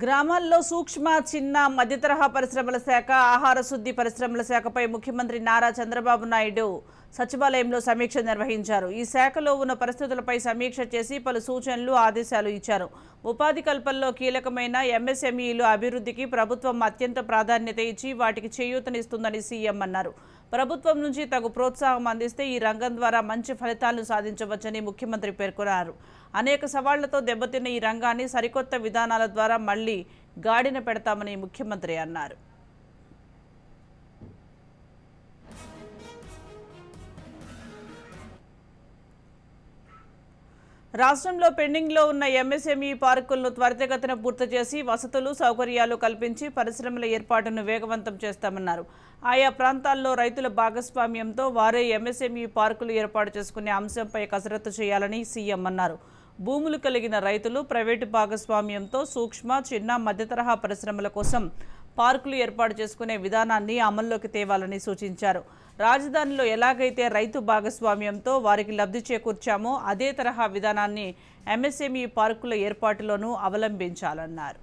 గ్రామాల్లో సూక్ష్మ, చిన్న, మధ్యతరహా పరిశ్రమల శాఖ, ఆహార శుద్ధి పరిశ్రమల శాఖపై ముఖ్యమంత్రి నారా చంద్రబాబు నాయుడు సచివాలయంలో సమీక్ష నిర్వహించారు. ఈ శాఖలో ఉన్న పరిస్థితులపై సమీక్ష చేసి పలు సూచనలు, ఆదేశాలు ఇచ్చారు. ఉపాధి కల్పనలో కీలకమైన ఎంఎస్ఎంఈల అభివృద్ధికి ప్రభుత్వం అత్యంత ప్రాధాన్యత ఇచ్చి వాటికి చేయూతనిస్తుందని సీఎం అన్నారు. ప్రభుత్వం నుంచి తగు ప్రోత్సాహం అందిస్తే ఈ రంగం ద్వారా మంచి ఫలితాలను సాధించవచ్చని ముఖ్యమంత్రి పేర్కొన్నారు. అనేక సవాళ్లతో దెబ్బతిన్న ఈ రంగాన్ని సరికొత్త విధానాల ద్వారా మళ్లీ గాడిన పెడతామని ముఖ్యమంత్రి అన్నారు. రాష్ట్రంలో పెండింగ్లో ఉన్న ఎంఎస్ఎంఈ పార్కులను త్వరితగతిన పూర్తి చేసి వసతులు, సౌకర్యాలు కల్పించి పరిశ్రమల ఏర్పాటును వేగవంతం చేస్తామన్నారు. ఆయా ప్రాంతాల్లో రైతుల భాగస్వామ్యంతో వారే ఎంఎస్ఎంఈ పార్కులు ఏర్పాటు చేసుకునే అంశంపై కసరత్తు చేయాలని సీఎం అన్నారు. భూములు కలిగిన రైతులు ప్రైవేటు భాగస్వామ్యంతో సూక్ష్మ, చిన్న, మధ్యతరహా పరిశ్రమల కోసం పార్కులు ఏర్పాటు చేసుకునే విధానాన్ని అమల్లోకి తేవాలని సూచించారు. రాజధానిలో ఎలాగైతే రైతు భాగస్వామ్యంతో వారికి లబ్ధి చేకూర్చామో అదే తరహా విధానాన్ని ఎంఎస్ఎంఈ పార్కుల ఏర్పాటులోనూ అవలంబించాలన్నారు.